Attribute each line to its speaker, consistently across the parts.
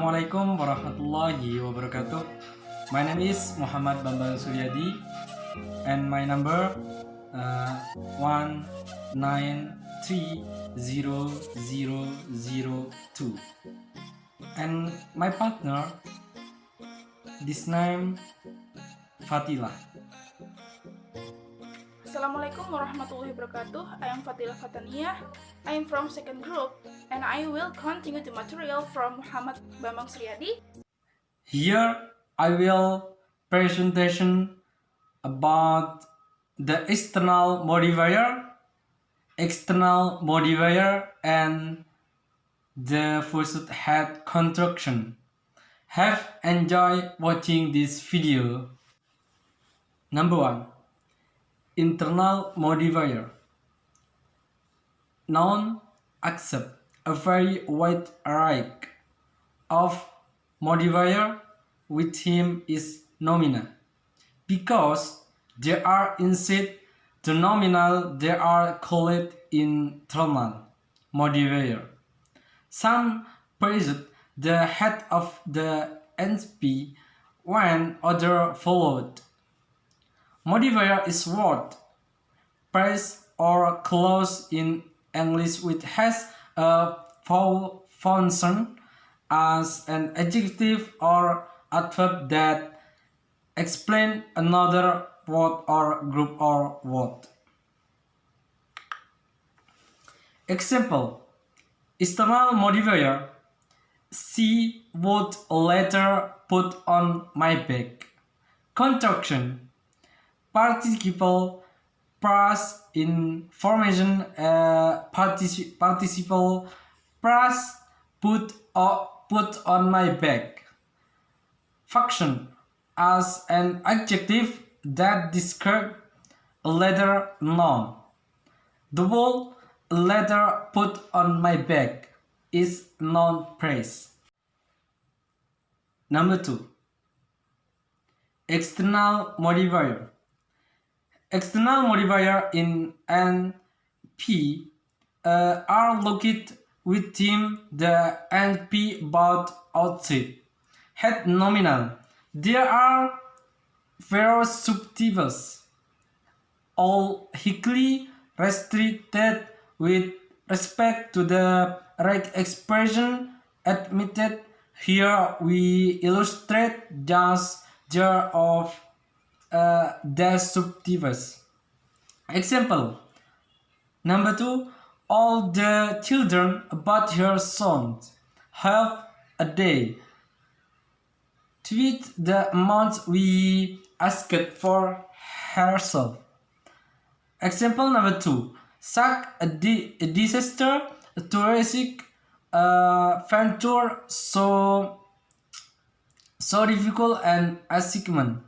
Speaker 1: Assalamualaikum warahmatullahi wabarakatuh. My name is Muhammad Bambang Suryadi and my number 1930002 and my partner this name Fatila.
Speaker 2: Assalamualaikum warahmatullahi wabarakatuh. I am Fatila Fataniyah. I am from second group and I will continue the material from Muhammad Bambang Suryadi.
Speaker 1: Here I will presentation about the external modifier, and the first head construction. Have enjoyed watching this video. Number 1. Internal modifier. Noun accept a very wide array of modifier with him is nominal. Because they are instead the nominal, they are called internal modifier. Some present the head of the NP when other followed. Modifier is word, phrase or clause in English which has a function as an adjective or adverb that explain another word or group or word. Example: external modifier. She would later put on my bag. Construction: participle plus information participle plus put on my bag. Function: as an adjective that describes a letter noun. The word letter put on my bag is noun phrase. Number 2. External modifier. External modifier in NP are located within the NP but outside. Head nominal. There are various subjectives, all highly restricted with respect to the right expression admitted. Here we illustrate just there of the subjectives. Example: number 2. All the children about her son have a day with the amount we asked for herself. Example number 2. Such a disaster touristic venture so difficult and achievement.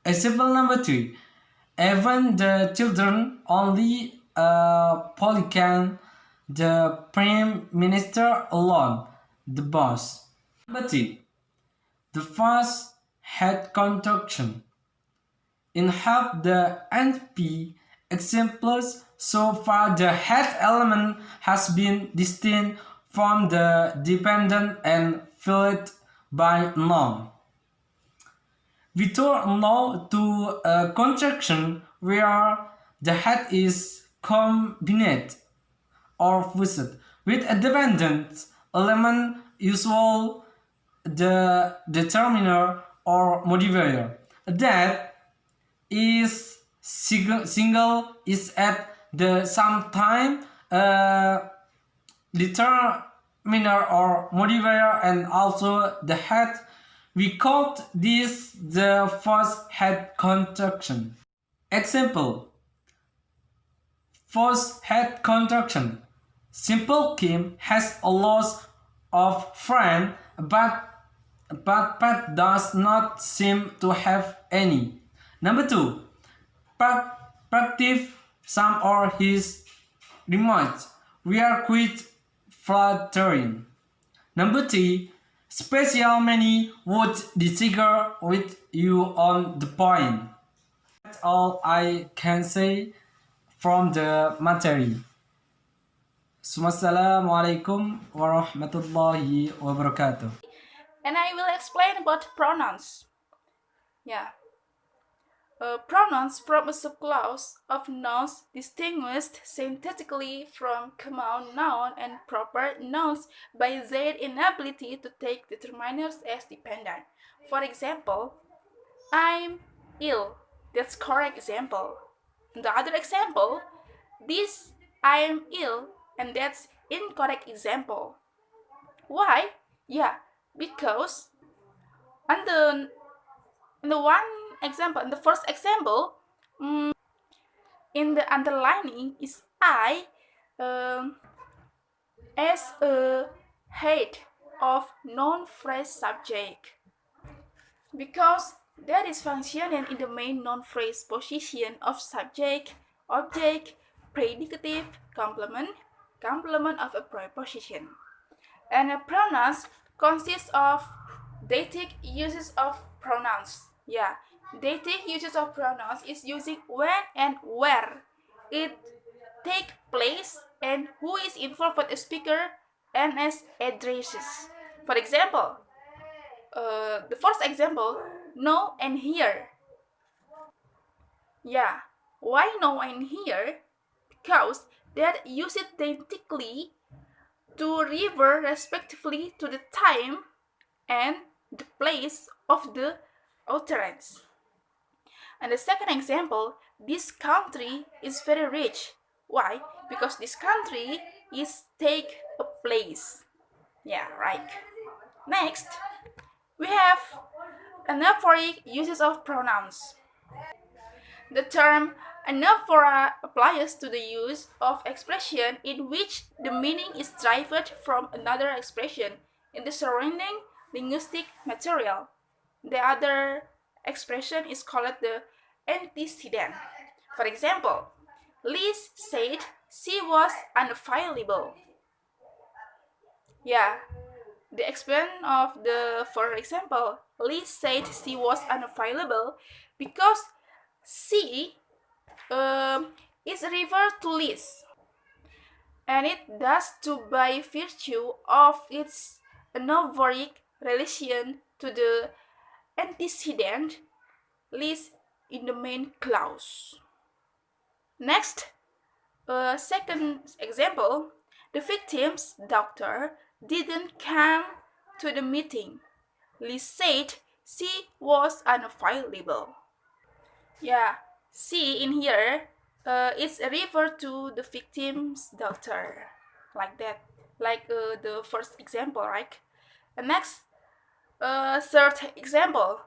Speaker 1: Example number 3. Even the children only Polycan, the Prime Minister alone, the boss. Number 3. The first head construction. In half the NP examples so far, the head element has been distinct from the dependent and filled by noun. We turn now to a construction where the head is combined or fused with a dependent element, usually the determiner or modifier. That is single is at the same time determiner or modifier and also the head. We call this the first head construction. Example: first head construction. Simple Kim has a lot of friends, but Pat does not seem to have any. Number 2. Practice some of his remarks. We are quite flattering. Number 3. Special many would disagree with you on the point. That's all I can say from the material. Assalamualaikum warahmatullahi wabarakatuh.
Speaker 2: And I will explain about pronouns. Yeah. Pronouns from a subclass of nouns distinguished synthetically from common noun and proper nouns by their inability to take determiners as dependent. For example, I'm ill. That's correct example. The other example, this I'm ill, and that's incorrect example. Why? Yeah, because on the one example, in the first example, in the underlining is I as a head of non-phrase subject because that is functioning in the main non-phrase position of subject, object, predicative, complement, complement of a preposition. And a pronouns consists of dative uses of pronouns. Yeah, dative uses of pronouns is using when and where it take place and who is involved with the speaker and as addresses. For example, the first example, no and here. Yeah, why no and here? Because that use it identically to refer respectively to the time and the place of the utterance. And the second example, this country is very rich. Why? Because this country is take a place. Yeah, right. Next, we have anaphoric uses of pronouns. The term anaphora applies to the use of expression in which the meaning is derived from another expression in the surrounding linguistic material. The other expression is called the antecedent. For example, Liz said she was unavailable. Yeah, the expression of the, for example, Liz said she was unavailable because she is referred to Liz, and it does so by virtue of its anaphoric relation to the antecedent Liz in the main clause. Next, second example, the victim's doctor didn't come to the meeting. Liz said she was unavailable. Yeah, she in here is referred to the victim's doctor, like that, like the first example, right? And next, third example,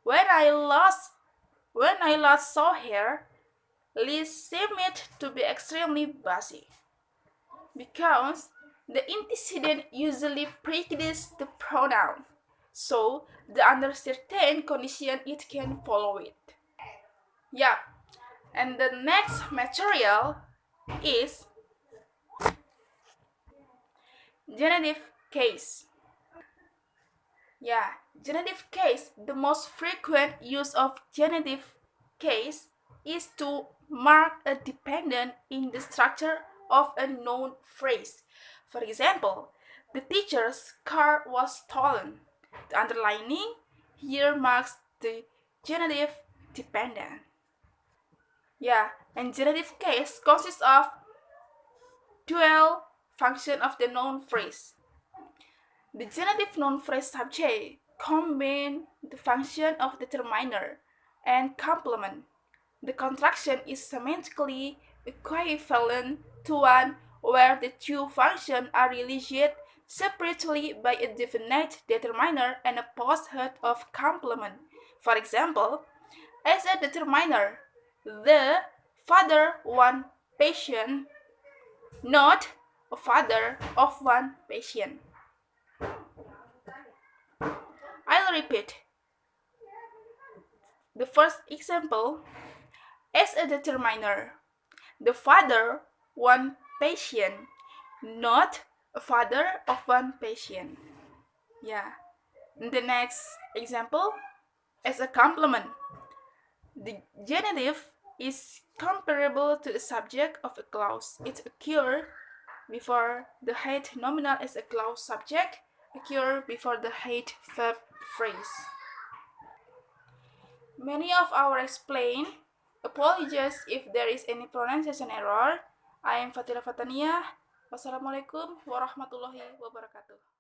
Speaker 2: when I last saw her, Liz seemed to be extremely busy because the antecedent usually precedes the pronoun, so under certain condition it can follow it. Yeah, and the next material is genitive case. Yeah, genitive case, the most frequent use of genitive case is to mark a dependent in the structure of a known phrase. For example, the teacher's car was stolen. The underlining here marks the genitive dependent. Yeah, and genitive case consists of dual function of the noun phrase. The genitive noun phrase subject combine the function of determiner and complement. The contraction is semantically equivalent to one where the two functions are related separately by a definite determiner and a post-head of complement. For example, as a determiner, the father one patient, not a father of one patient. I'll repeat. The first example, as a determiner, the father one patient, not a father of one patient. Yeah. The next example, as a complement, the genitive is comparable to the subject of a clause. It occurs before the head nominal as a clause subject occur before the hate verb phrase. Many of our explain. Apologies if there is any pronunciation error. I am Fatila Fatania. Wassalamualaikum warahmatullahi wabarakatuh.